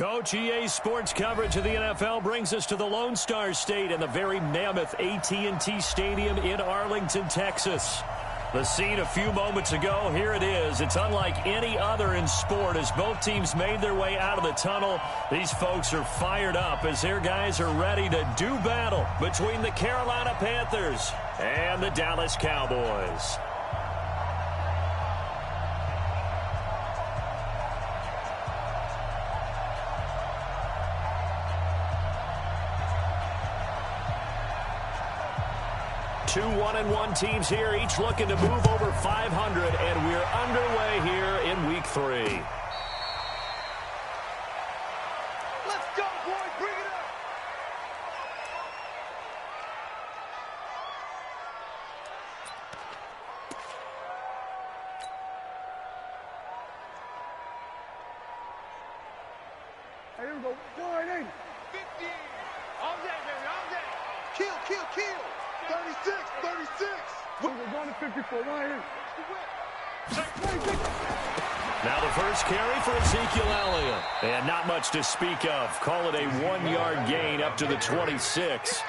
Coach, EA Sports coverage of the NFL brings us to the Lone Star State and the very mammoth AT&T Stadium in Arlington, Texas. The scene a few moments ago, here it is. It's unlike any other in sport as both teams made their way out of the tunnel. These folks are fired up as their guys are ready to do battle between the Carolina Panthers and the Dallas Cowboys. Two 1-1 teams here, each looking to move over 500, and we're underway here in Week 3. Let's go, boys! Bring it up! Hey, here we go. 180. 50. All day, baby, all day. Kill, kill, kill. 36, 36. We're going to 54, right here. Now the first carry for Ezekiel Elliott. And not much to speak of. Call it a 1-yard gain up to the 26.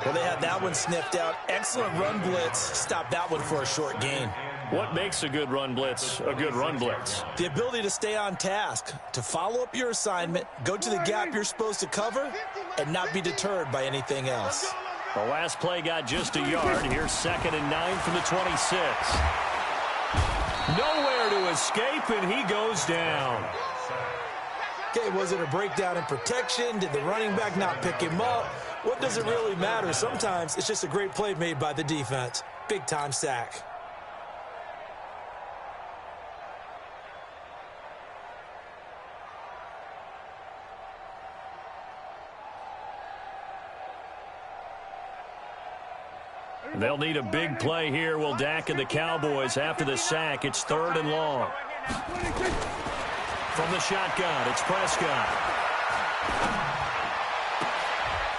Well, they had that one sniffed out. Excellent run blitz. Stopped that one for a short gain. What makes a good run blitz a good run blitz? The ability to stay on task, to follow up your assignment, go to the gap you're supposed to cover, and not be deterred by anything else. The last play got just a yard. Here's 2nd and 9 from the 26. Nowhere to escape, and he goes down. Okay, was it a breakdown in protection? Did the running back not pick him up? What does it really matter? Sometimes it's just a great play made by the defense. Big-time sack. They'll need a big play here. Will Dak and the Cowboys after the sack. It's 3rd and long. From the shotgun, it's Prescott.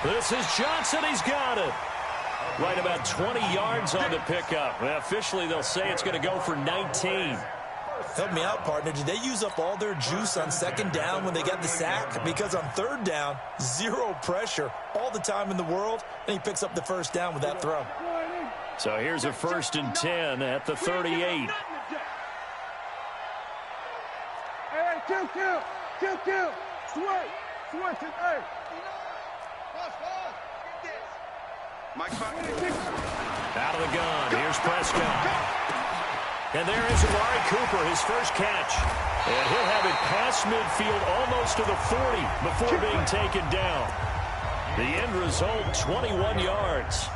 This is Johnson. He's got it. Right about 20 yards on the pickup. Well, officially, they'll say it's going to go for 19. Help me out, partner. Did they use up all their juice on 2nd down when they got the sack? Because on 3rd down, zero pressure, all the time in the world, and he picks up the 1st down with that throw. So here's a 1st and 10 at the 38. Hey, kill. Switch, hey. Mike, out of the gun. Here's Prescott. And there is Amari Cooper, his first catch. And he'll have it past midfield almost to the 40 before being taken down. The end result, 21 yards.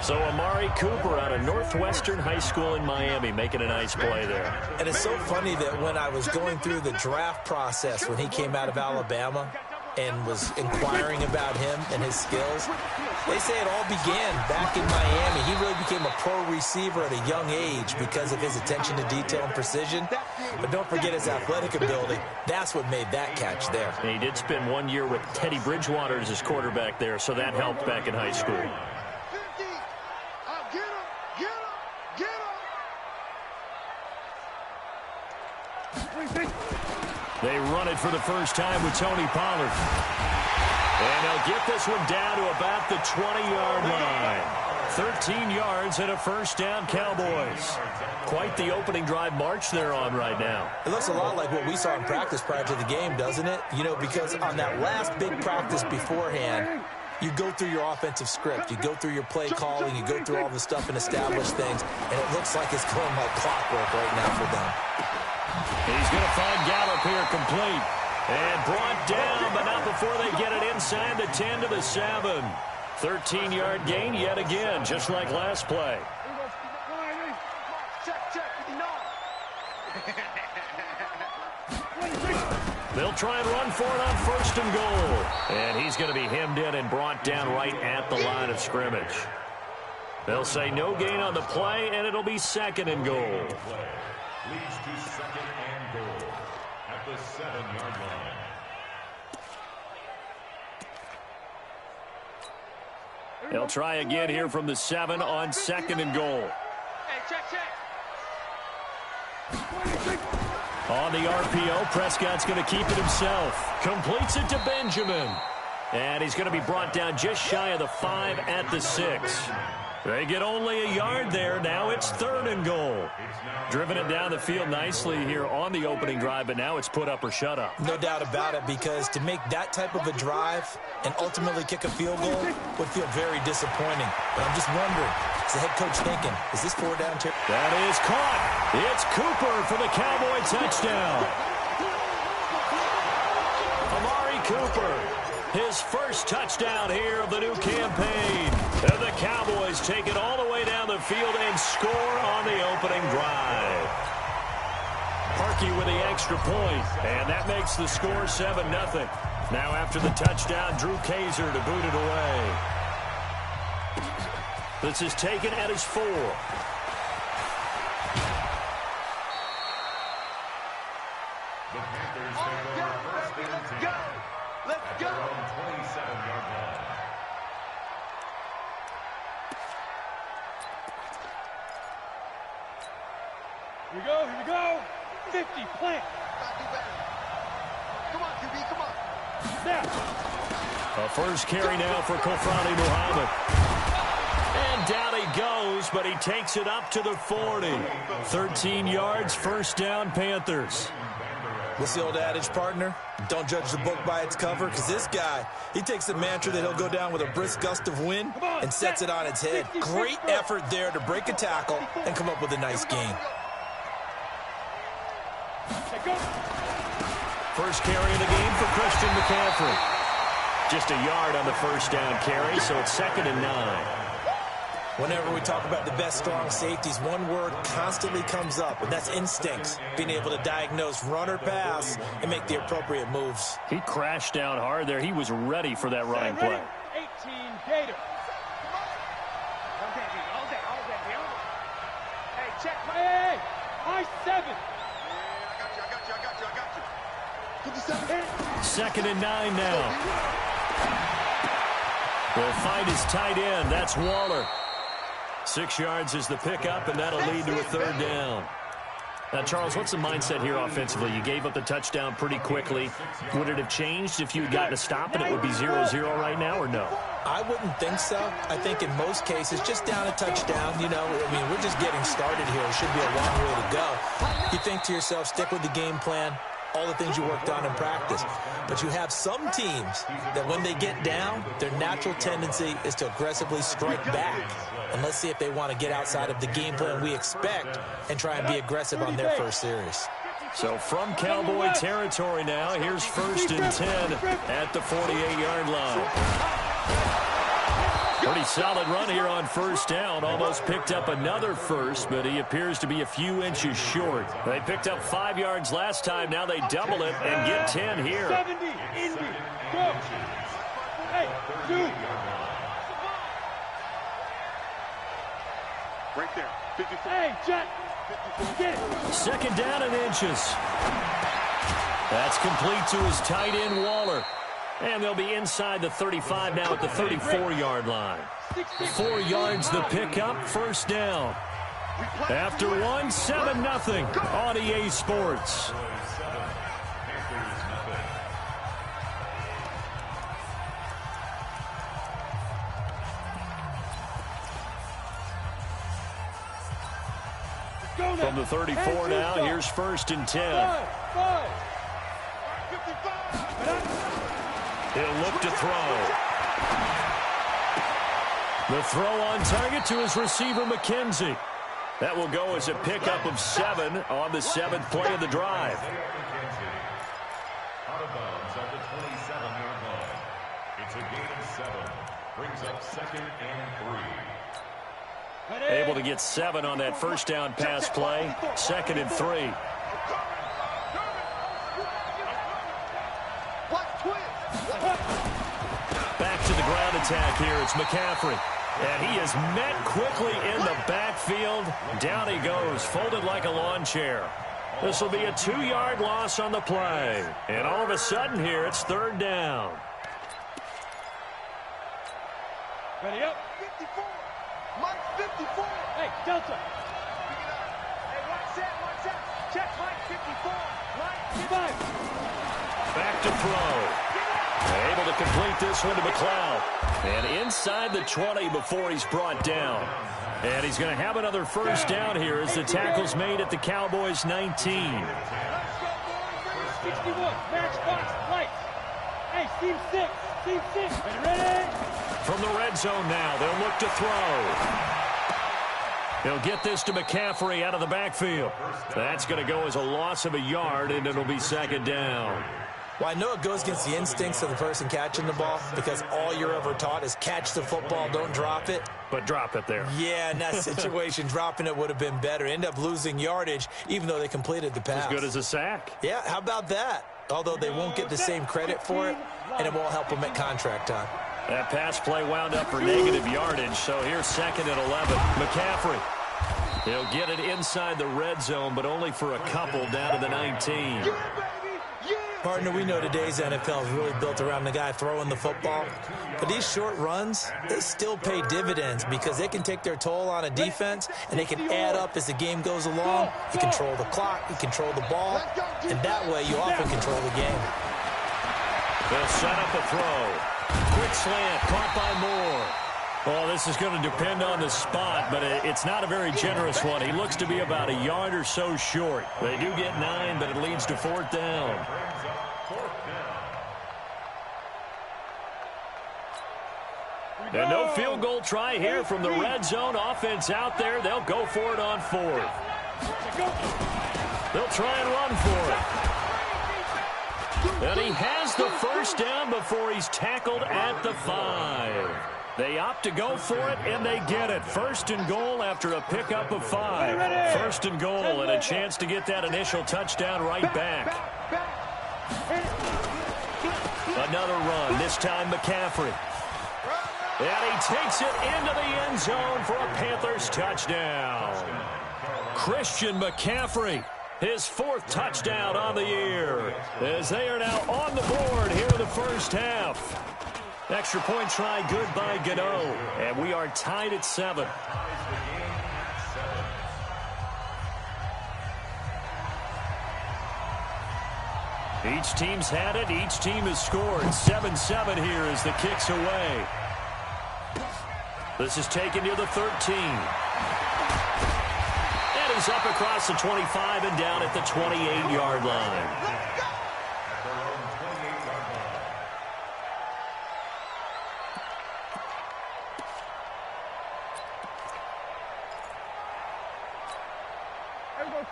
So Amari Cooper out of Northwestern High School in Miami making a nice play there. And it's so funny that when I was going through the draft process when he came out of Alabama and was inquiring about him and his skills, they say it all began back in Miami. He really became a pro receiver at a young age because of his attention to detail and precision. But don't forget his athletic ability. That's what made that catch there. And he did spend 1 year with Teddy Bridgewater as his quarterback there, so that helped back in high school. They run it for the first time with Tony Pollard. And they'll get this one down to about the 20-yard line. 13 yards and a 1st down, Cowboys. Quite the opening drive march they're on right now. It looks a lot like what we saw in practice prior to the game, doesn't it? You know, because on that last big practice beforehand, you go through your offensive script. You go through your play calling. You go through all the stuff and establish things. And it looks like it's going like clockwork right now for them. He's going to find Gallup here complete. And brought down, but not before they get it inside the 10 to the 7. 13-yard gain yet again, just like last play. They'll try and run for it on 1st and goal. And he's going to be hemmed in and brought down right at the line of scrimmage. They'll say no gain on the play, and it'll be 2nd and goal. Leads to 2nd and goal at the 7-yard line. They'll try again here from the 7 on 2nd and goal. Hey, check. On the RPO, Prescott's going to keep it himself. Completes it to Benjamin. And he's going to be brought down just shy of the 5 at the 6. They get only a yard there. Now it's 3rd and goal. Driven it down the field nicely here on the opening drive, but now it's put up or shut up. No doubt about it, because to make that type of a drive and ultimately kick a field goal would feel very disappointing. But I'm just wondering, is the head coach thinking, is this 4 down? That is caught. It's Cooper for the Cowboy touchdown. Amari Cooper, his first touchdown here of the new campaign. And the Cowboys take it all the way down the field and score on the opening drive. Harkey with the extra point, and that makes the score 7-0. Now after the touchdown, Drew Kaiser to boot it away. This is taken at his 4. The Panthers take over first and 10. Let's go. At their own 27-yard line. Here we go. 50, plant. Come on, QB, come on. Snap. A first carry now for Kofrani Muhammad. And down he goes, but he takes it up to the 40. 13 yards, first down, Panthers. What's the old adage, partner? Don't judge the book by its cover, because this guy, he takes a mantra that he'll go down with a brisk gust of wind and sets it on its head. Great effort there to break a tackle and come up with a nice gain. First carry of the game for Christian McCaffrey. Just a yard on the first down carry, so it's 2nd and 9. Whenever we talk about the best strong safeties, one word constantly comes up, and that's instincts. Being able to diagnose run or pass and make the appropriate moves. He crashed down hard there. He was ready for that running play. 18 Gator. Hey, check my A. I 7. I got you. 2nd and 9 now. Will find his tight end. That's Waller. 6 yards is the pickup, and that'll lead to a 3rd down. Now, Charles, what's the mindset here offensively? You gave up the touchdown pretty quickly. Would it have changed if you had gotten a stop and it would be 0-0 right now, or no? I wouldn't think so. I think in most cases, just down a touchdown, you know, I mean, we're just getting started here. It should be a long way to go. You think to yourself, stick with the game plan, all the things you worked on in practice. But you have some teams that when they get down, their natural tendency is to aggressively strike back. And let's see if they want to get outside of the game plan we expect and try and be aggressive on their first series. So from Cowboy territory now, here's 1st and 10 at the 48-yard line. Pretty solid run here on first down. Almost picked up another first, but he appears to be a few inches short. They picked up 5 yards last time. Now they double it and get 10 here. 70, Indy, go. Hey, 2. Right there, 54. Hey, Jet. 54. 2nd down and inches. That's complete to his tight end, Waller. And they'll be inside the 35 now at the 34-yard line. 4 yards the pickup, first down. After 1, 7-0 on EA Sports. From the 34 now, here's 1st and 10. He'll look to throw. The throw on target to his receiver, McKenzie. That will go as a pickup of 7 on the 7th play of the drive. Out of bounds at the 27-yard line. It's a gain of 7. Brings up 2nd and 3. Able to get 7 on that first down pass play. 2nd and 3. Back to the ground attack here. It's McCaffrey. And he is met quickly in the backfield. Down he goes, folded like a lawn chair. This will be a 2-yard loss on the play. And all of a sudden here, it's 3rd down. Ready up. 54. Mike 54. Hey, Delta. Hey, watch that, watch that. Back to throw. Able to complete this one to McLeod. And inside the 20 before he's brought down. And he's going to have another first down here as the tackle's made at the Cowboys' 19. Let's go, boys. 61. Match box. Lights. Hey, team 6. Team 6. Ready? From the red zone now, they'll look to throw. He'll get this to McCaffrey out of the backfield. That's going to go as a loss of a yard, and it'll be second down. Well, I know it goes against the instincts of the person catching the ball because all you're ever taught is catch the football, don't drop it. But drop it there. Yeah, in that situation, dropping it would have been better. End up losing yardage, even though they completed the pass. As good as a sack. Yeah, how about that? Although they won't get the same credit for it, and it won't help them at contract time. That pass play wound up for negative yardage, so here's second and 11. McCaffrey. He'll get it inside the red zone, but only for a couple down to the 19. Partner, we know today's NFL is really built around the guy throwing the football. But these short runs, they still pay dividends because they can take their toll on a defense, and they can add up as the game goes along. You control the clock, you control the ball, and that way you often control the game. They'll set up a throw. Quick slant, caught by Moore. Well, this is going to depend on the spot, but it's not a very generous one. He looks to be about a yard or so short. They do get 9, but it leads to fourth down. And no field goal try here from the red zone. Offense out there. They'll go for it on fourth. They'll try and run for it. And he has the first down before he's tackled at the 5. They opt to go for it, and they get it. First and goal after a pickup of 5. First and goal, and a chance to get that initial touchdown right back. Another run, this time McCaffrey. And he takes it into the end zone for a Panthers touchdown. Christian McCaffrey, his 4th touchdown on the year, as they are now on the board here in the first half. Extra point try good by Gano, and we are tied at 7. Each team's had it. Each team has scored. 7-7 here as the kick's away. This is taken near the 13. And he's up across the 25 and down at the 28-yard line.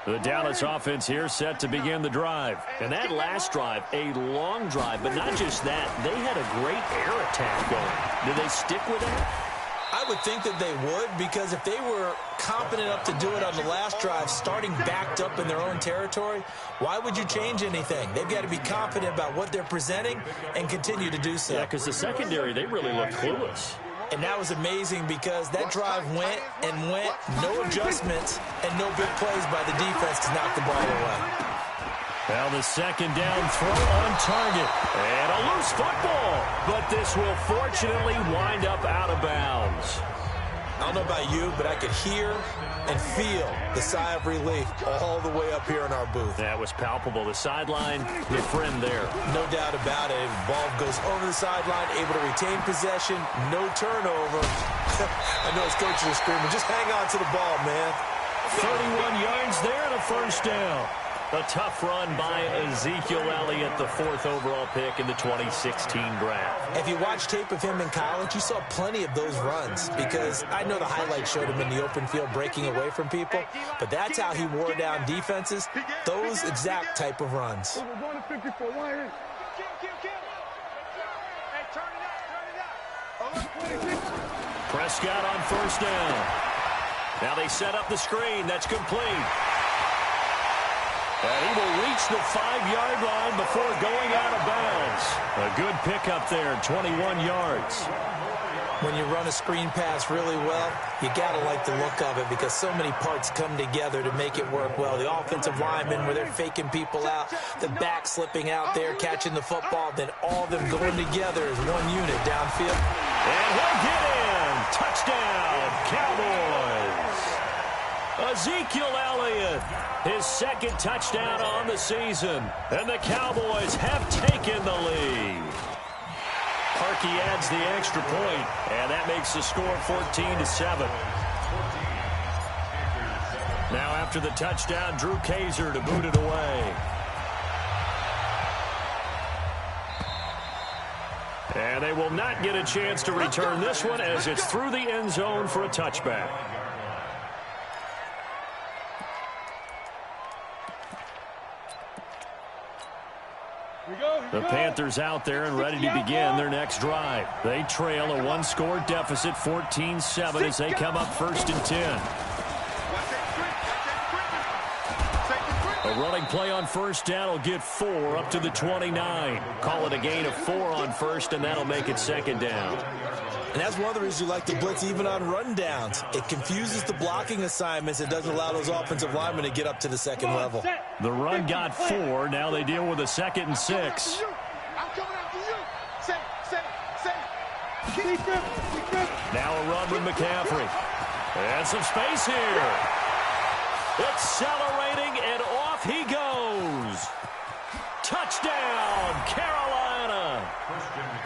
The Dallas offense here set to begin the drive. And that last drive, a long drive, but not just that. They had a great air attack going. Did they stick with that? I would think that they would, because if they were competent enough to do it on the last drive, starting backed up in their own territory, why would you change anything? They've got to be confident about what they're presenting and continue to do so. Yeah, because the secondary, they really looked clueless. And that was amazing because that drive went and went, no adjustments, and no big plays by the defense to knock the ball away. Well, the second down throw on target. And a loose football. But this will fortunately wind up out of bounds. I don't know about you, but I could hear and feel the sigh of relief all the way up here in our booth. That was palpable. The sideline, the friend there. No doubt about it. Ball goes over the sideline, able to retain possession, no turnover. I know his coaches are screaming, just hang on to the ball, man. 31 yards there and a first down. A tough run by Ezekiel Elliott, the 4th overall pick in the 2016 draft. If you watch tape of him in college, you saw plenty of those runs because I know the highlights showed him in the open field breaking away from people, but that's how he wore down defenses, those exact type of runs. We're going to 54. Why ain't? Prescott on first down. Now they set up the screen. That's complete. And he will reach the 5-yard line before going out of bounds. A good pickup there, 21 yards. When you run a screen pass really well, you got to like the look of it because so many parts come together to make it work well. The offensive linemen, where they're faking people out, the back slipping out there, catching the football, then all of them going together as one unit downfield. And he'll get in. Touchdown, Cowboys. A Ezekiel Elliott, his second touchdown on the season. And the Cowboys have taken the lead. Parkey adds the extra point, and that makes the score 14-7. Now after the touchdown, Drew Kaiser to boot it away. And they will not get a chance to return this one as it's through the end zone for a touchback. The Panthers out there and ready to begin their next drive. They trail a one-score deficit, 14-7, as they come up 1st and 10. A running play on first down will get 4 up to the 29. Call it a gain of 4 on first, and that'll make it 2nd down. And that's one of the reasons you like to blitz even on run downs. It confuses the blocking assignments. It doesn't allow those offensive linemen to get up to the second level. The run got 4. Now they deal with a 2nd and 6. Now a run with McCaffrey. And some space here. Accelerating, and off he goes. Touchdown, Carolina.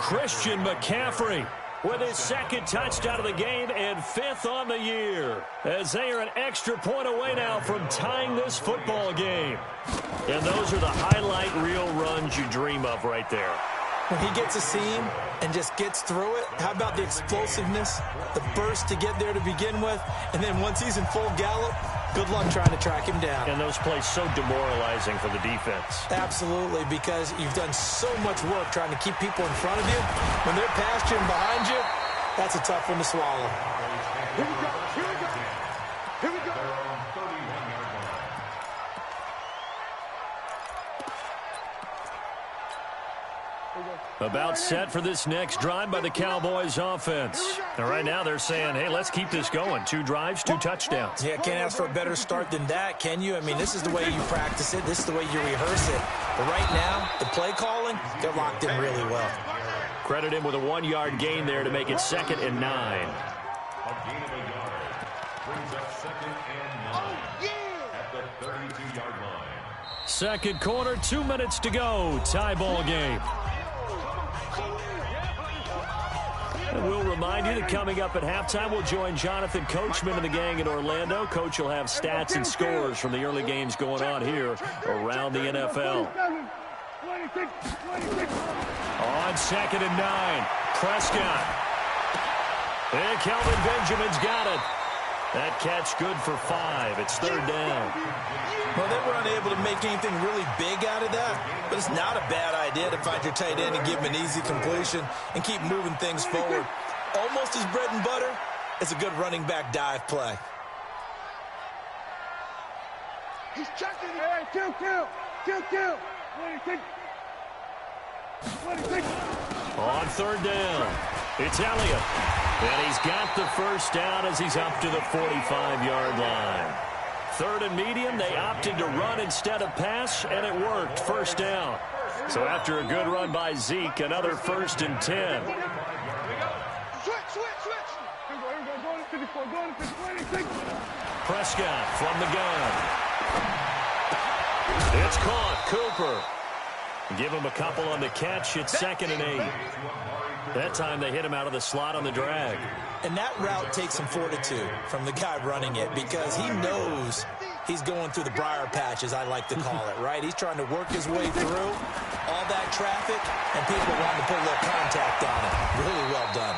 Christian McCaffrey with his 2nd touchdown of the game and 5th on the year, as they are an extra point away now from tying this football game. And those are the highlight reel runs you dream of right there. When he gets a seam and just gets through it, how about the explosiveness, the burst to get there to begin with, and then once he's in full gallop, good luck trying to track him down. And those plays so demoralizing for the defense. Absolutely, because you've done so much work trying to keep people in front of you. When they're past you and behind you, that's a tough one to swallow. Here we go. Here we go. Here we go. About set for this next drive by the Cowboys offense. And right now they're saying, hey, let's keep this going. 2 drives, 2 touchdowns. Yeah, can't ask for a better start than that, can you? I mean, this is the way you practice it. This is the way you rehearse it. But right now, the play calling, they're locked in really well. Credit him with a 1-yard gain there to make it 2nd and 9. A gain of a yard. Brings up 2nd and 9 at the 32-yard line. Second quarter, 2 minutes to go. Tie ball game. And we'll remind you that coming up at halftime, we'll join Jonathan Coachman and the gang in Orlando. Coach will have stats and scores from the early games going on here around the NFL. On 2nd and 9, Prescott. And Kelvin Benjamin's got it. That catch good for 5. It's 3rd down. Well, they were unable to make anything really big out of that, but it's not a bad idea to find your tight end and give him an easy completion and keep moving things forward. Almost his bread and butter is a good running back dive play. He's checking it. Hey, kill. 26. On 3rd down, it's Elliott. And he's got the first down as he's up to the 45-yard line. 3rd and medium, they opted to run instead of pass, and it worked. 1st down. So after a good run by Zeke, another 1st and 10. Switch. Here we go. Going to 54. Going to 26. Prescott from the gun. It's caught. Cooper. Give him a couple on the catch. It's 2nd and 8. That time they hit him out of the slot on the drag. And that route takes some fortitude from the guy running it, because he knows he's going through the briar patch, as I like to call it, right? He's trying to work his way through all that traffic, and people wanting to put a little contact on it. Really well done.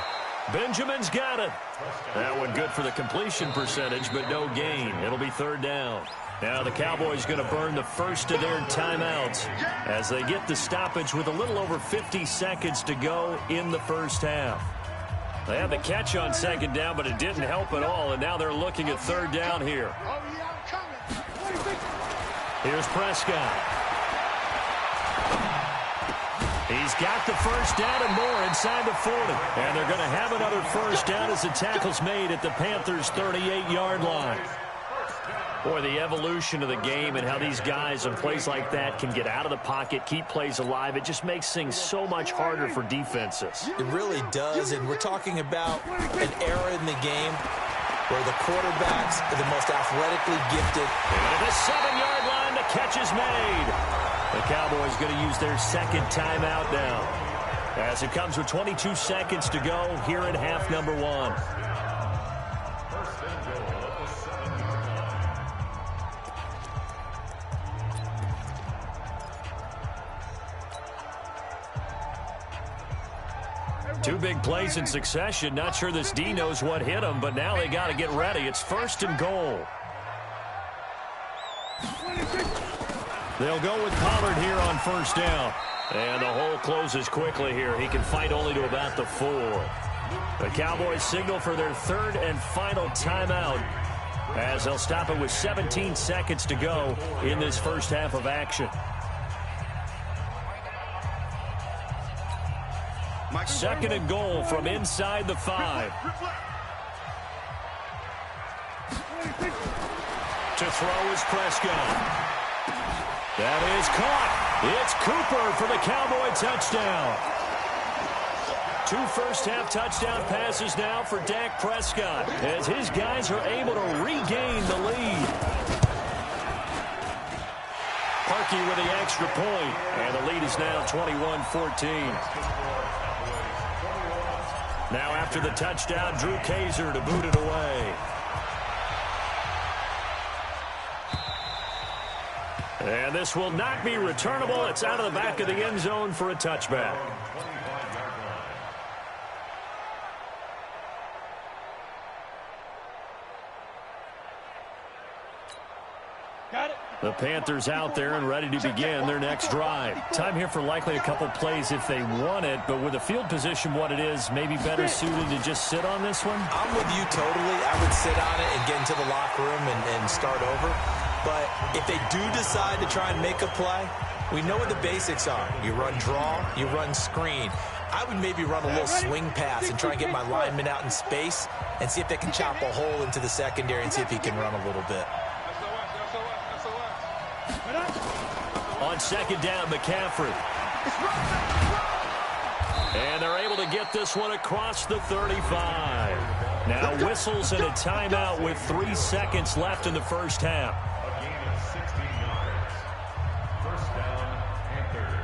Benjamin's got it. That one good for the completion percentage, but no gain. It'll be 3rd down. Now the Cowboys going to burn the first of their timeouts as they get the stoppage with a little over 50 seconds to go in the first half. They had the catch on 2nd down, but it didn't help at all, and now they're looking at 3rd down here. Here's Prescott. He's got the first down and more inside the 40. And they're going to have another first down as the tackle's made at the Panthers' 38-yard line. Boy, the evolution of the game and how these guys on plays like that can get out of the pocket, keep plays alive, it just makes things so much harder for defenses. It really does, and we're talking about an era in the game where the quarterbacks are the most athletically gifted. And at the 7-yard line, the catch is made. The Cowboys going to use their second timeout now, as it comes with 22 seconds to go here in half number 1. First and goal at the 7-yard line. Two big plays in succession. Not sure this D knows what hit him, but now they got to get ready. It's first and goal. They'll go with Pollard here on first down. And the hole closes quickly here. He can fight only to about the 4. The Cowboys signal for their third and final timeout, as they'll stop it with 17 seconds to go in this first half of action. Second and goal from inside the 5. To throw is Prescott. That is caught. It's Cooper for the Cowboy touchdown. 2 first-half touchdown passes now for Dak Prescott, as his guys are able to regain the lead. Parkey with the extra point, and the lead is now 21-14. Now after the touchdown, Drew Kaiser to boot it away. And this will not be returnable. It's out of the back of the end zone for a touchback. Got it. The Panthers out there and ready to begin their next drive. Time here for likely a couple plays if they want it, but with the field position what it is, maybe better suited to just sit on this one? I'm with you totally. I would sit on it and get into the locker room and start over. But if they do decide to try and make a play, we know what the basics are. You run draw, you run screen. I would maybe run a little swing pass and try and get my lineman out in space and see if they can chop a hole into the secondary and see if he can run a little bit. On second down, McCaffrey. And they're able to get this one across the 35. Now whistles and a timeout with 3 seconds left in the first half. A gain of 16 yards. First down, Panthers.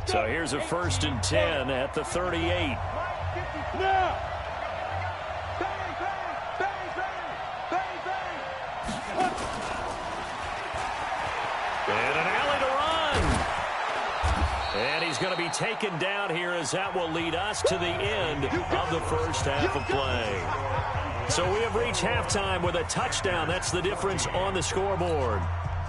So here's a 1st and 10 at the 38. Now. And an alley to run. And he's going to be taken down here, as that will lead us to the end of the first half of play. So we have reached halftime with a touchdown. That's the difference on the scoreboard.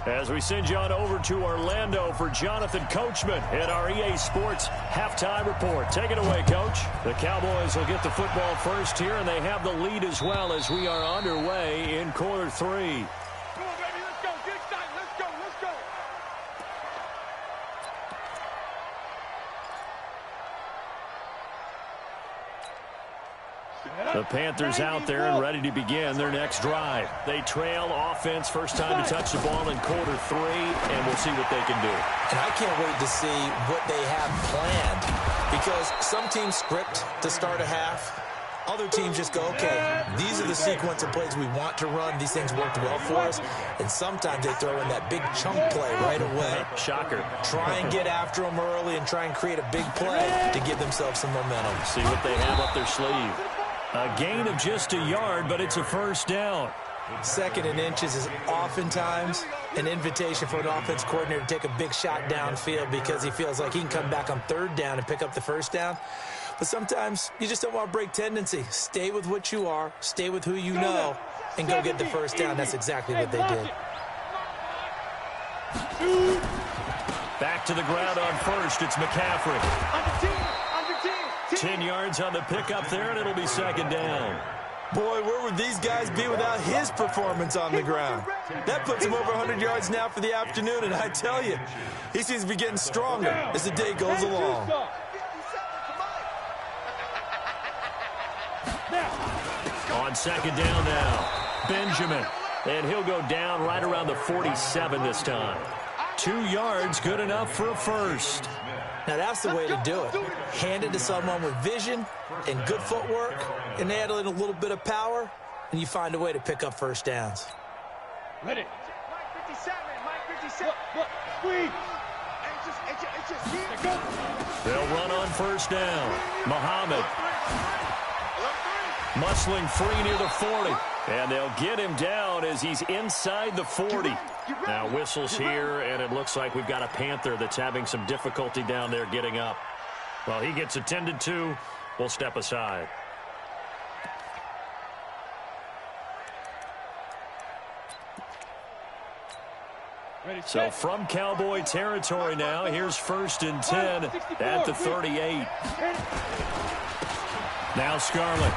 As we send you on over to Orlando for Jonathan Coachman at our EA Sports Halftime Report. Take it away, Coach. The Cowboys will get the football first here, and they have the lead as well as we are underway in quarter 3. The Panthers out there and ready to begin their next drive. They trail offense, first time to touch the ball in quarter 3, and we'll see what they can do. And I can't wait to see what they have planned, because some teams script to start a half. Other teams just go, okay, these are the sequence of plays we want to run. These things worked well for us. And sometimes they throw in that big chunk play right away. Shocker. Try and get after them early and try and create a big play to give themselves some momentum. See what they have up their sleeve. A gain of just a yard, but it's a first down. 2nd and inches is oftentimes an invitation for an offense coordinator to take a big shot downfield because he feels like he can come back on 3rd down and pick up the first down. But sometimes you just don't want to break tendency. Stay with what you are, stay with who you know, and go get the first down. That's exactly what they did. Back to the ground on first. It's McCaffrey. 10 yards on the pickup there, and it'll be 2nd down. Boy, where would these guys be without his performance on the ground? That puts him over 100 yards now for the afternoon, and I tell you, he seems to be getting stronger as the day goes along. On 2nd down now, Benjamin. And he'll go down right around the 47 this time. 2 yards, good enough for a first. Now, that's the way to do it. Hand it to someone with vision and good footwork, and add in a little bit of power, and you find a way to pick up first downs. Ready. Mike 57, Mike 57. Look, squeeze. They'll run on first down. Muhammad muscling free near the 40. And they'll get him down as he's inside the 40. Now whistles here, and it looks like we've got a Panther that's having some difficulty down there getting up. Well, he gets attended to. We'll step aside. So from Cowboy territory now, here's 1st and 10 at the 38. Now Scarlett.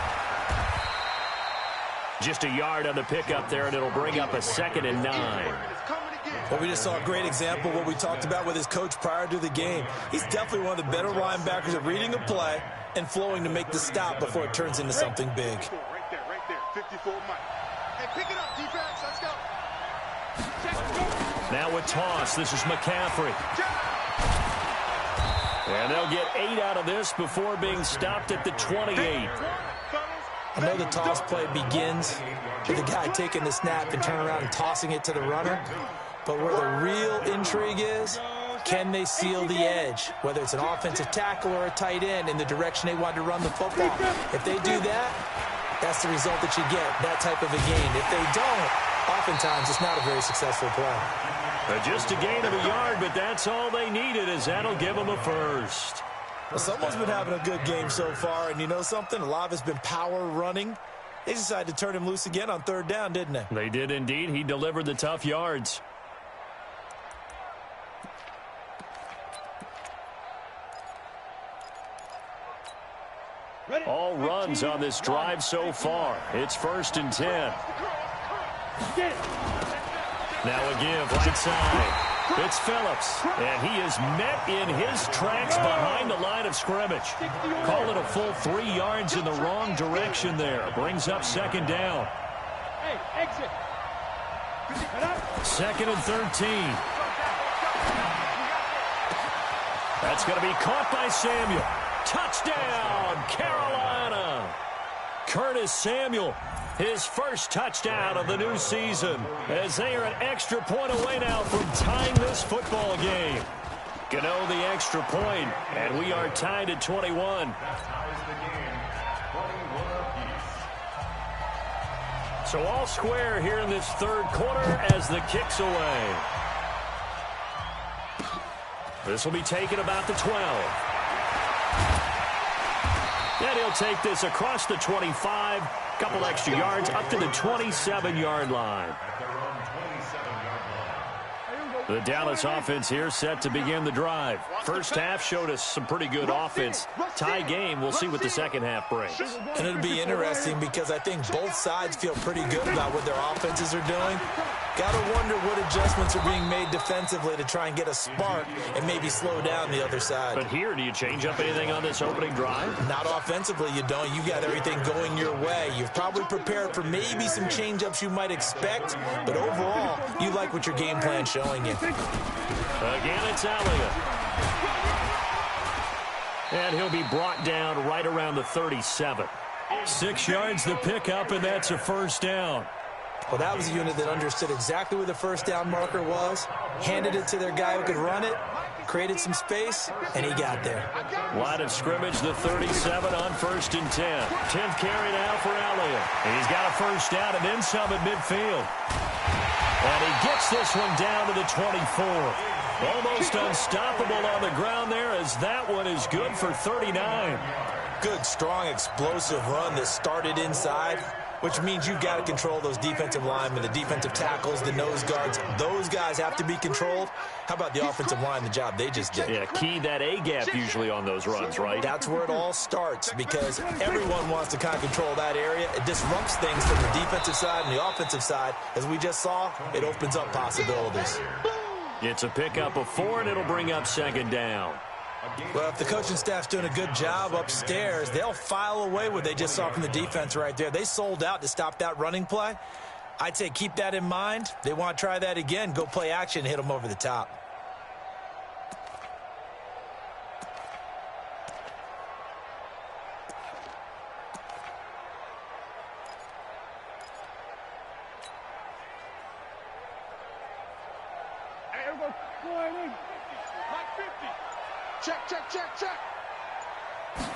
Just a yard on the pickup there, and it'll bring up a 2nd and 9. Well, we just saw a great example of what we talked about with his coach prior to the game. He's definitely one of the better linebackers at reading a play and flowing to make the stop before it turns into something big. Right there. 54 Mike. Hey, pick it up, defense. Let's go. Now with toss, this is McCaffrey. And they'll get 8 out of this before being stopped at the 28. I know the toss play begins with the guy taking the snap and turning around and tossing it to the runner. But where the real intrigue is, can they seal the edge? Whether it's an offensive tackle or a tight end in the direction they want to run the football. If they do that, that's the result that you get, that type of a gain. If they don't, oftentimes it's not a very successful play. Just a gain of a yard, but that's all they needed, as that'll give them a first. Well, someone's been having a good game so far, and you know something? A lot of it's been power running. They decided to turn him loose again on 3rd down, didn't they? They did indeed. He delivered the tough yards. All runs on this drive so far. It's 1st and 10. Now a give right side. It's Phillips, and he is met in his tracks behind the line of scrimmage. Call it a full 3 yards in the wrong direction there. Brings up 2nd down. Hey, exit. 2nd and 13. That's going to be caught by Samuel. Touchdown, Carolina. Curtis Samuel, his first touchdown of the new season, as they are an extra point away now from tying this football game. Gano the extra point, and we are tied at 21. So all square here in this 3rd quarter as the kick's away. This will be taken about the 12. And he'll take this across the 25. Couple extra yards up to the 27-yard line. The Dallas offense here set to begin the drive. First half showed us some pretty good offense. Tie game, we'll see what the second half brings. And it'll be interesting because I think both sides feel pretty good about what their offenses are doing. Got to wonder what adjustments are being made defensively to try and get a spark and maybe slow down the other side. But here, do you change up anything on this opening drive? Not offensively, you don't. You got everything going your way. You've probably prepared for maybe some change-ups you might expect, but overall, you like what your game plan's showing you. Again, it's Elliott. And he'll be brought down right around the 37. 6 yards the pickup, and that's a first down. Well, that was a unit that understood exactly where the first down marker was, handed it to their guy who could run it, created some space, and he got there. Line of scrimmage, the 37 on 1st and 10. 10th carry now for Elliott. And he's got a first down and then some at midfield. And he gets this one down to the 24. Almost unstoppable on the ground there, as that one is good for 39. Good, strong, explosive run that started inside, which means you've got to control those defensive linemen, the defensive tackles, the nose guards. Those guys have to be controlled. How about the offensive line, the job they just did? Yeah, key that A-gap usually on those runs, right? That's where it all starts, because everyone wants to kind of control that area. It disrupts things from the defensive side and the offensive side. As we just saw, it opens up possibilities. It's a pickup of 4, and it'll bring up 2nd down. Well, if the coaching staff's doing a good job upstairs, they'll file away what they just saw from the defense right there. They sold out to stop that running play. I'd say keep that in mind. They want to try that again. Go play action, hit them over the top. Going in. Like 50. Check, check, check, check.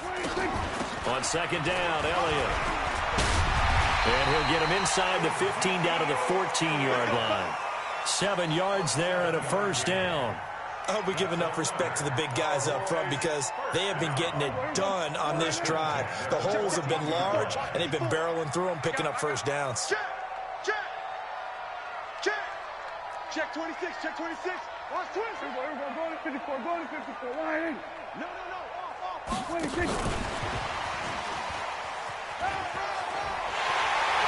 26. On second down, Elliott. And he'll get him inside the 15 down to the 14-yard line. 7 yards there and a first down. I hope we give enough respect to the big guys up front because they have been getting it done on this drive. The holes have been large, and they've been barreling through them, picking up first downs. Check, check, check. Check 26, check 26. Watch 20. Everybody, go to 54, go to 54. Line in. No, off. 26.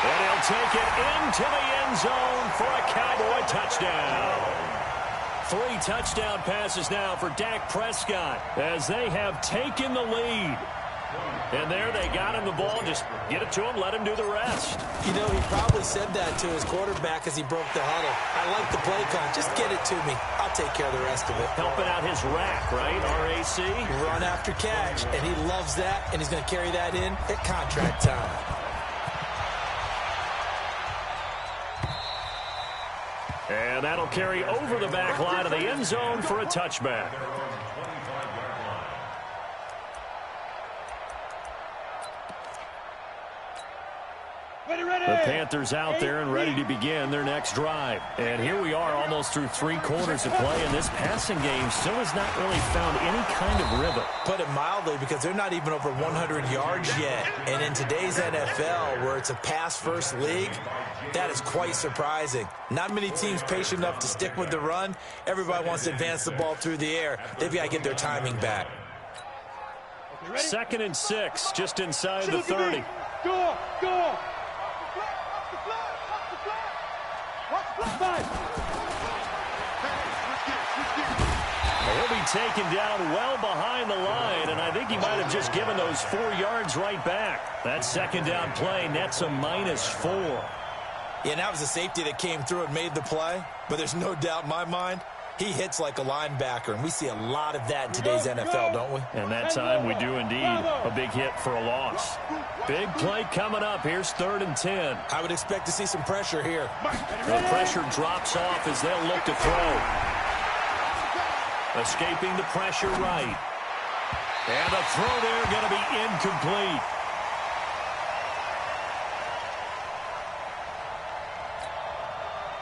And he'll take it into the end zone for a Cowboy touchdown. 3 touchdown passes now for Dak Prescott as they have taken the lead. And there they got him the ball. Just get it to him, let him do the rest. You know, he probably said that to his quarterback as he broke the huddle. I like the play call. Just get it to me. I'll take care of the rest of it. Helping out his rack, right? RAC. Run after catch, and he loves that, and he's going to carry that in at contract time. And that'll carry over the back line of the end zone for a touchback. The Panthers out there and ready to begin their next drive. And here we are almost through 3 quarters of play, and this passing game still has not really found any kind of rhythm. Put it mildly, because they're not even over 100 yards yet. And in today's NFL, where it's a pass-first league, that is quite surprising. Not many teams patient enough to stick with the run. Everybody wants to advance the ball through the air. They've got to get their timing back. 2nd and 6, just inside the 30. Go. He'll be taken down well behind the line, and I think he might have just given those 4 yards right back. That 2nd down play nets a -4. Yeah, that was a safety that came through and made the play, but there's no doubt in my mind he hits like a linebacker, and we see a lot of that in today's NFL, don't we? And that time we do indeed. A big hit for a loss. Big play coming up. Here's 3rd and 10. I would expect to see some pressure here. The pressure drops off as they'll look to throw. Escaping the pressure right. And the throw there going to be incomplete.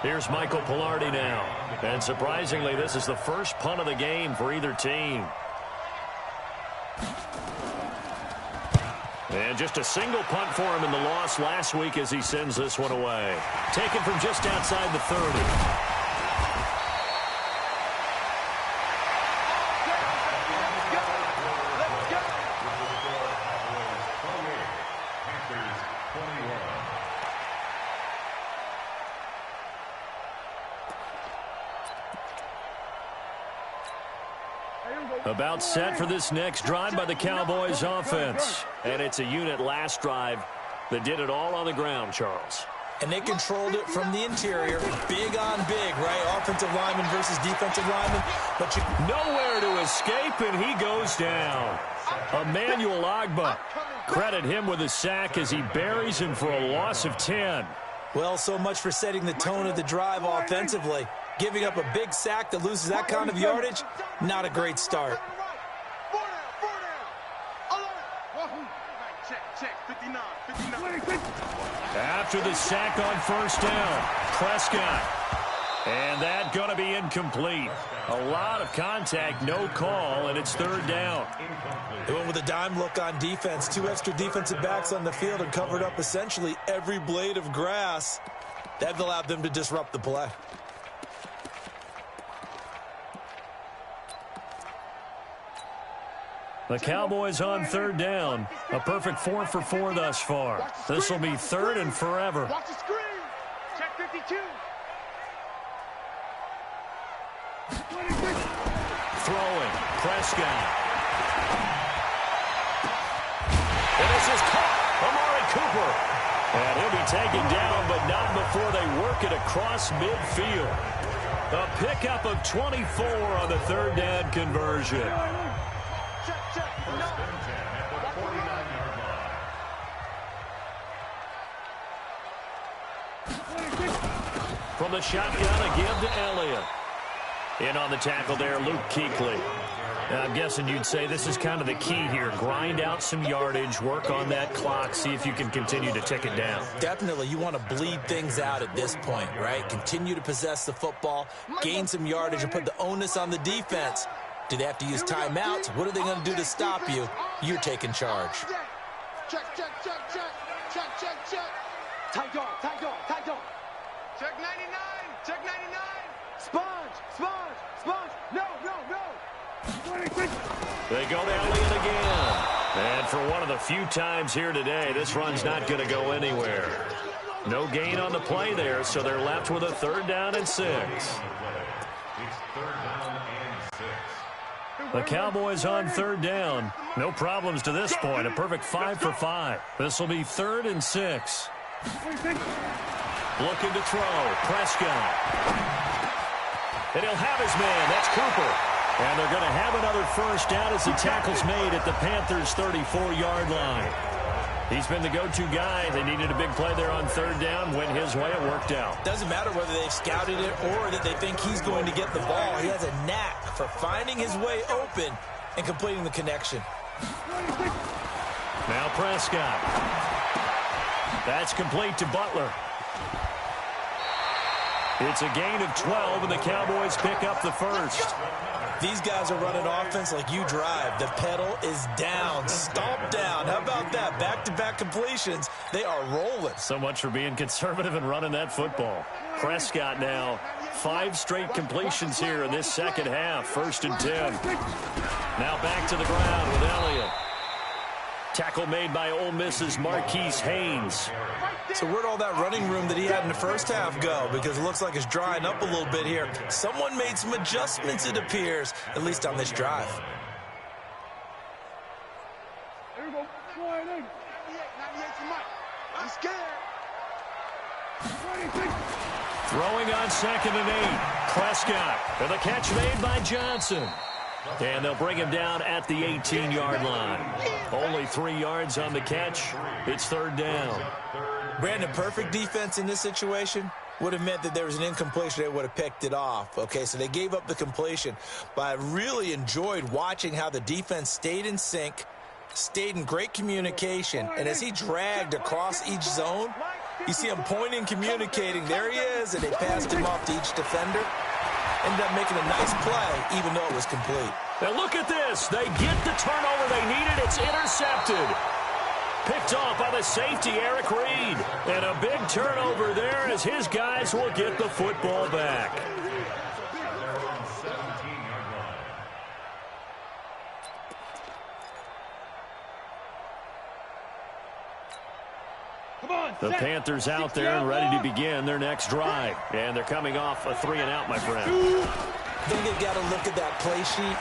Here's Michael Pilardi now. And surprisingly, this is the first punt of the game for either team. And just a single punt for him in the loss last week as he sends this one away. Taken from just outside the 30. About set for this next drive by the Cowboys offense. And it's a unit last drive that did it all on the ground, Charles. And they controlled it from the interior. Big on big, right? Offensive lineman versus defensive lineman. But nowhere to escape, and he goes down. Emmanuel Ogbah. Credit him with a sack as he buries him for a loss of 10. Well, so much for setting the tone of the drive offensively. Giving up a big sack that loses that kind of yardage, not a great start. After the sack on 1st down, Prescott. And that going to be incomplete. A lot of contact, no call, and it's 3rd down. They went with a dime look on defense. 2 extra defensive backs on the field and covered up essentially every blade of grass. That allowed them to disrupt the play. The Cowboys on 3rd down. A perfect 4 for 4 thus far. This will be 3rd and forever. Watch the screen. Check 52. Throwing. Prescott. And this is caught. Amari Cooper. And he'll be taken down, but not before they work it across midfield. A pickup of 24 on the 3rd down conversion. From the shotgun, a give to Elliott. In on the tackle there, Luke Kuechly. I'm guessing you'd say this is kind of the key here. Grind out some yardage, work on that clock, see if you can continue to tick it down. Definitely, you want to bleed things out at this point, right? Continue to possess the football, gain some yardage, and put the onus on the defense. Do they have to use timeouts? What are they going to do to stop you? You're taking charge. Check. Tight dog. Check 99. Sponge. No. They go to Elliott again. And for one of the few times here today, this run's not going to go anywhere. No gain on the play there, so they're left with a 3rd down and 6. It's 3rd down and 6. The Cowboys on 3rd down. No problems to this point. A perfect 5 for 5. This will be 3rd and 6. Looking to throw. Prescott. And he'll have his man. That's Cooper. And they're going to have another 1st down as the tackle's made at the Panthers' 34-yard line. He's been the go-to guy. They needed a big play there on 3rd down. Went his way. It worked out. Doesn't matter whether they've scouted it or that they think he's going to get the ball. He has a knack for finding his way open and completing the connection. Now Prescott. That's complete to Butler. It's a gain of 12, and the Cowboys pick up the 1st. These guys are running offense like you drive. The pedal is down, stomp down. How about that? Back-to-back completions. They are rolling. So much for being conservative and running that football. Prescott now, 5 straight completions here in this second half. 1st and 10. Now back to the ground with Elliott. Tackle made by Ole Miss's Marquise Haynes. So where'd all that running room that he had in the first half go? Because it looks like it's drying up a little bit here. Someone made some adjustments, it appears, at least on this drive. There we go. Slide in. 98 to Mike. I'm scared. 26. Throwing on 2nd and 8. Prescott. And the catch made by Johnson. And they'll bring him down at the 18-yard line. Only 3 yards on the catch. It's 3rd down. Brandon, perfect defense in this situation would have meant that there was an incompletion. They would have picked it off. Okay, so they gave up the completion. But I really enjoyed watching how the defense stayed in sync, stayed in great communication. And as he dragged across each zone, you see him pointing, communicating. There he is, and they passed him off to each defender. Ended up making a nice play, even though it was complete. Now look at this. They get the turnover they needed. It's intercepted. Picked off by the safety, Eric Reed. And a big turnover there as his guys will get the football back. The Panthers out there and ready to begin their next drive. And they're coming off a 3-and-out, my friend. I think they've got to look at that play sheet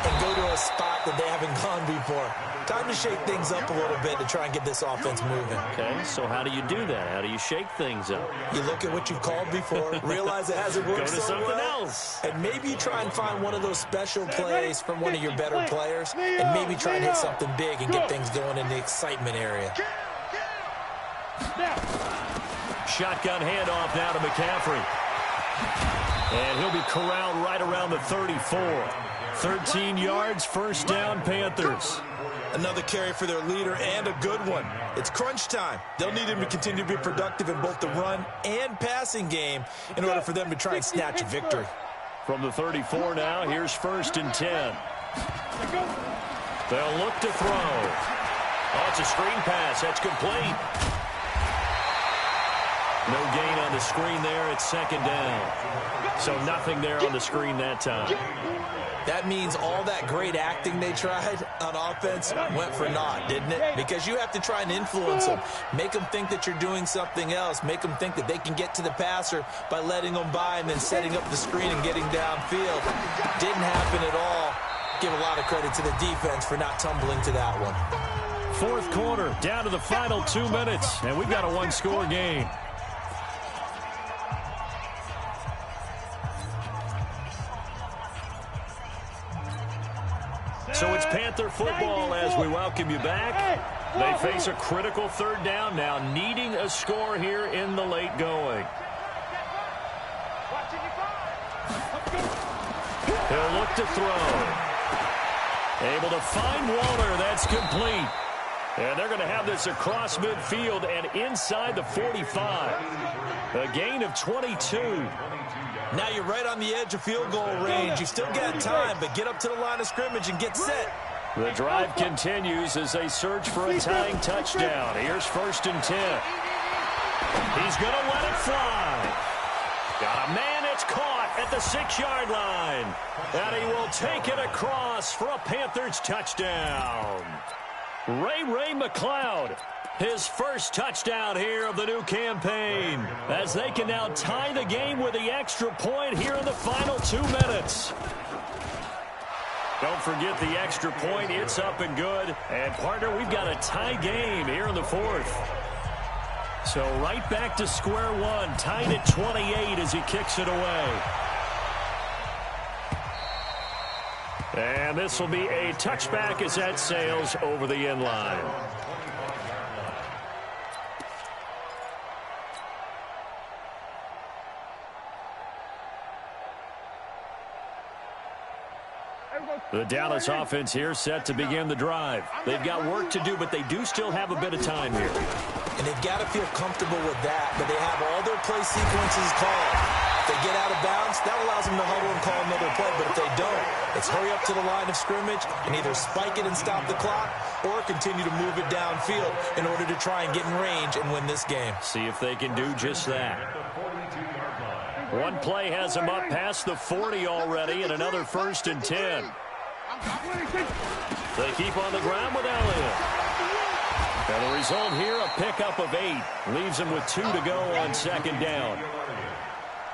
and go to a spot that they haven't gone before. Time to shake things up a little bit to try and get this offense moving. Okay, so how do you do that? How do you shake things up? You look at what you've called before, realize it hasn't worked Go to so something well, else. and maybe you try and find one of those special plays from one of your better players, and maybe try and hit something big and get things going in the excitement area. Shotgun handoff now to McCaffrey. And he'll be corralled right around the 34. 13 yards, 1st down, Panthers. Another carry for their leader and a good one. It's crunch time. They'll need him to continue to be productive in both the run and passing game in order for them to try and snatch a victory. From the 34 now, here's 1st and 10. They'll look to throw. Oh, it's a screen pass. That's complete. No gain on the screen there. It's 2nd down. So nothing there on the screen that time. That means all that great acting they tried on offense went for naught, didn't it? Because you have to try and influence them. Make them think that you're doing something else. Make them think that they can get to the passer by letting them by and then setting up the screen and getting downfield. Didn't happen at all. Give a lot of credit to the defense for not tumbling to that one. 4th quarter, down to the final 2 minutes, and we've got a 1-score game. So it's Panther football as we welcome you back. They face a critical 3rd down now, needing a score here in the late going. He'll look to throw. Able to find Waller. That's complete. And they're going to have this across midfield and inside the 45. A gain of 22. Now you're right on the edge of field goal range. You've still got time, but get up to the line of scrimmage and get set. The drive continues as they search for a tying touchdown. Here's 1st and 10. He's going to let it fly. Got a man that's caught at the 6-yard line. And he will take it across for a Panthers touchdown. Ray McLeod, his first touchdown here of the new campaign, as they can now tie the game with the extra point here in the final 2 minutes. Don't forget the extra point. It's up and good. And, partner, we've got a tie game here in the 4th. So right back to square one, tied at 28 as he kicks it away. And this will be a touchback as that sails over the end line. The Dallas offense here set to begin the drive. They've got work to do, but they do still have a bit of time here. And they've got to feel comfortable with that, but they have all their play sequences called. If they get out of bounds, that allows them to huddle and call another play, but if they don't, it's hurry up to the line of scrimmage and either spike it and stop the clock or continue to move it downfield in order to try and get in range and win this game. See if they can do just that. One play has them up past the 40 already, and another 1st and 10. They keep on the ground with Elliott. And the result here, a pickup of 8. Leaves them with 2 to go on 2nd down.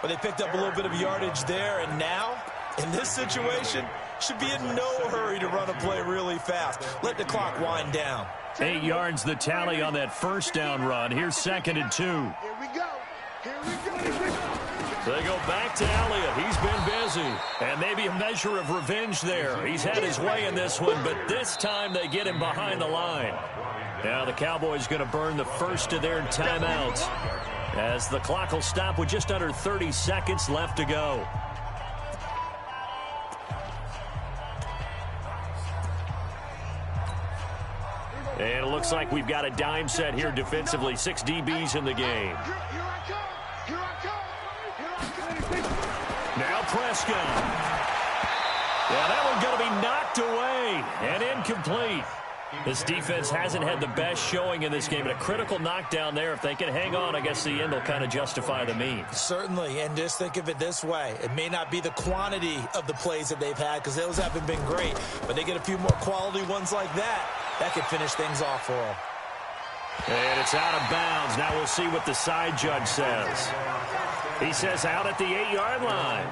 Well, they picked up a little bit of yardage there, and now, in this situation, should be in no hurry to run a play really fast. Let the clock wind down. 8 yards the tally on that 1st down run. Here's 2nd and 2. Here we go. Here we go. They go back to Elliott. He's been busy. And maybe a measure of revenge there. He's had his way in this one, but this time they get him behind the line. Now the Cowboys going to burn the first of their timeouts, as the clock will stop with just under 30 seconds left to go. And it looks like we've got a dime set here defensively. 6 DBs in the game. Now Prescott. Yeah, that one's going to be knocked away and incomplete. This defense hasn't had the best showing in this game, but a critical knockdown there. If they can hang on, I guess the end will kind of justify the means. Certainly, and just think of it this way. It may not be the quantity of the plays that they've had, because those haven't been great, but they get a few more quality ones like that. That could finish things off for them. And it's out of bounds. Now we'll see what the side judge says. He says out at the 8-yard line.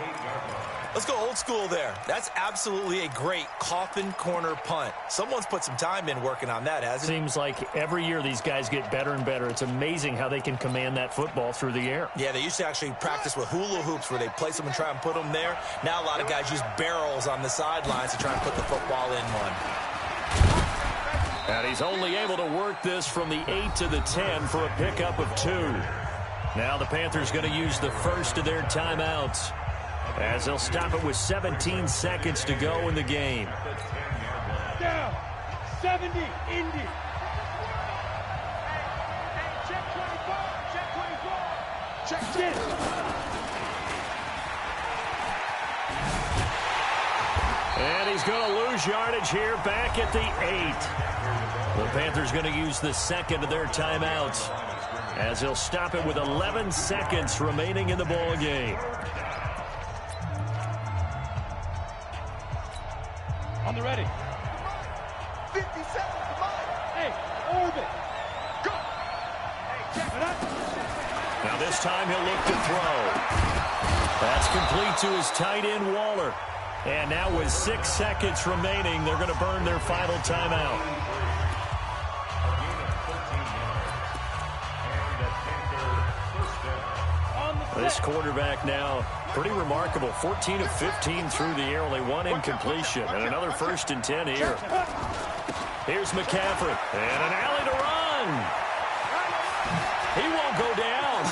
Let's go old school there. That's absolutely a great coffin corner punt. Someone's put some time in working on that, hasn't it? Seems like every year these guys get better and better. It's amazing how they can command that football through the air. Yeah, they used to actually practice with hula hoops where they place them and try and put them there. Now a lot of guys use barrels on the sidelines to try and put the football in one. And he's only able to work this from the 8 to the 10 for a pickup of 2. Now the Panthers going to use the first of their timeouts, as they'll stop it with 17 seconds to go in the game. Down. 70, Indy. Check 24. Check 24. Check 10. And he's going to lose yardage here back at the 8. The Panthers going to use the second of their timeouts, as he'll stop it with 11 seconds remaining in the ball game. On the ready. 50 seconds, come on. Hey, orbit. Go. Hey, check it out. Now this time he'll look to throw. That's complete to his tight end, Waller. And now with 6 seconds remaining, they're going to burn their final timeout. This quarterback now, pretty remarkable. 14 of 15 through the air, only 1 incompletion. And another 1st and 10 here. Here's McCaffrey. And an alley to run. He won't go down.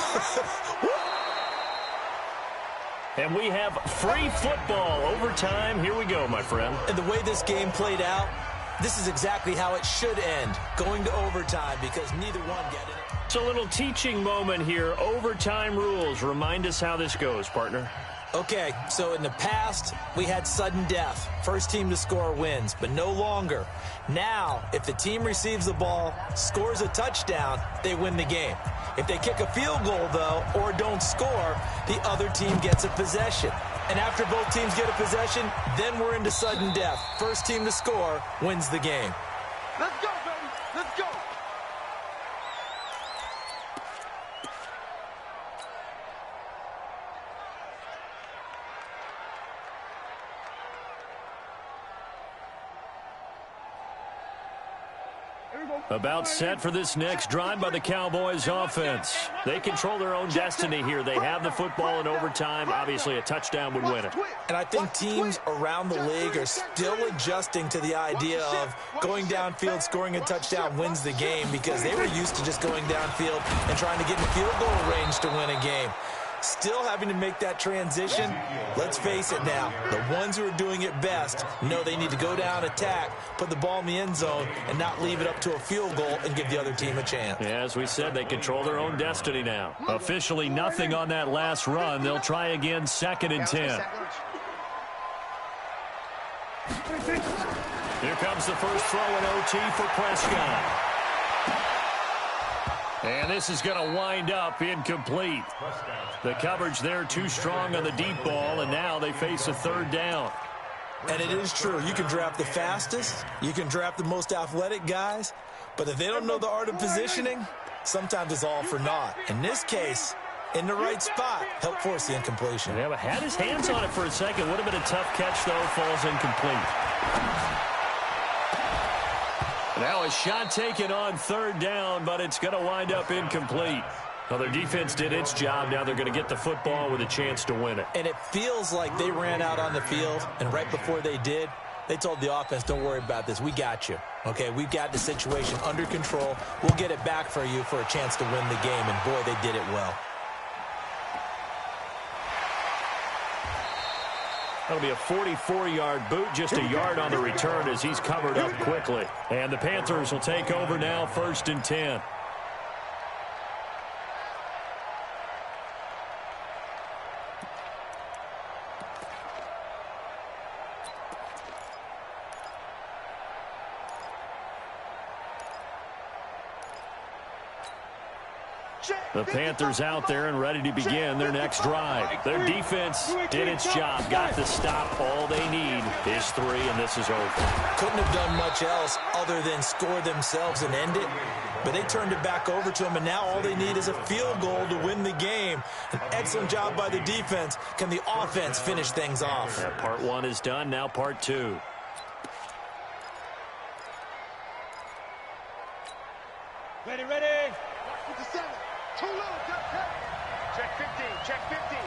And we have free football overtime. Here we go, my friend. And the way this game played out, this is exactly how it should end, going to overtime, because neither one get it. It's a little teaching moment here. Overtime rules. Remind us how this goes, partner. Okay, so in the past, we had sudden death. First team to score wins, but no longer. Now, if the team receives the ball, scores a touchdown, they win the game. If they kick a field goal, though, or don't score, the other team gets a possession. And after both teams get a possession, then we're into sudden death. First team to score wins the game. Let's go, baby. Let's go. About set for this next drive by the Cowboys offense. They control their own destiny here. They have the football in overtime. Obviously, a touchdown would win it. And I think teams around the league are still adjusting to the idea of going downfield, scoring a touchdown wins the game, because they were used to just going downfield and trying to get in field goal range to win a game. Still having to make that transition. Let's face it now, the ones who are doing it best know they need to go down, attack, put the ball in the end zone, and not leave it up to a field goal and give the other team a chance. Yeah, as we said, they control their own destiny now. Officially nothing on that last run. They'll try again, 2nd and 10. Here comes the first throw in OT for Prescott. And this is going to wind up incomplete. The coverage there too strong on the deep ball, and now they face a 3rd down. And it is true. You can draft the fastest. You can draft the most athletic guys. But if they don't know the art of positioning, sometimes it's all for naught. In this case, in the right spot, help force the incompletion. Yeah, but had his hands on it for a second. Would have been a tough catch, though. Falls incomplete. Now a shot taken on 3rd down, but it's going to wind up incomplete. Well, their defense did its job. Now they're going to get the football with a chance to win it. And it feels like they ran out on the field, and right before they did, they told the offense, don't worry about this. We got you. Okay, we've got the situation under control. We'll get it back for you for a chance to win the game, and boy, they did it well. That'll be a 44-yard boot, just a yard on the return as he's covered up quickly. And the Panthers will take over now, 1st and 10. The Panthers out there and ready to begin their next drive. Their defense did its job, got the stop. All they need is 3, and this is over. Couldn't have done much else other than score themselves and end it, but they turned it back over to them, and now all they need is a field goal to win the game. An excellent job by the defense. Can the offense finish things off? Yeah, part 1 is done, now part 2. Ready. With the 7. Too low, check 15, check 15.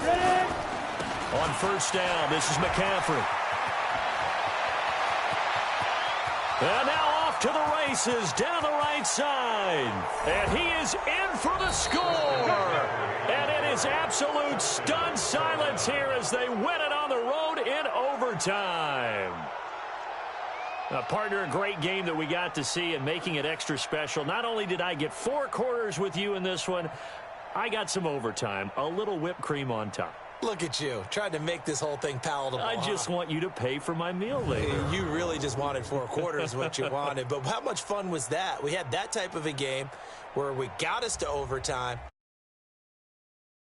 Ready. On 1st down, this is McCaffrey. And now off to the races, down the right side. And he is in for the score. And it is absolute stunned silence here as they win it on the road in overtime. Partner, a great game that we got to see and making it extra special. Not only did I get 4 quarters with you in this one, I got some overtime, a little whipped cream on top. Look at you, trying to make this whole thing palatable. I just want you to pay for my meal later. You really just wanted 4 quarters what you wanted, but how much fun was that? We had that type of a game where we got us to overtime.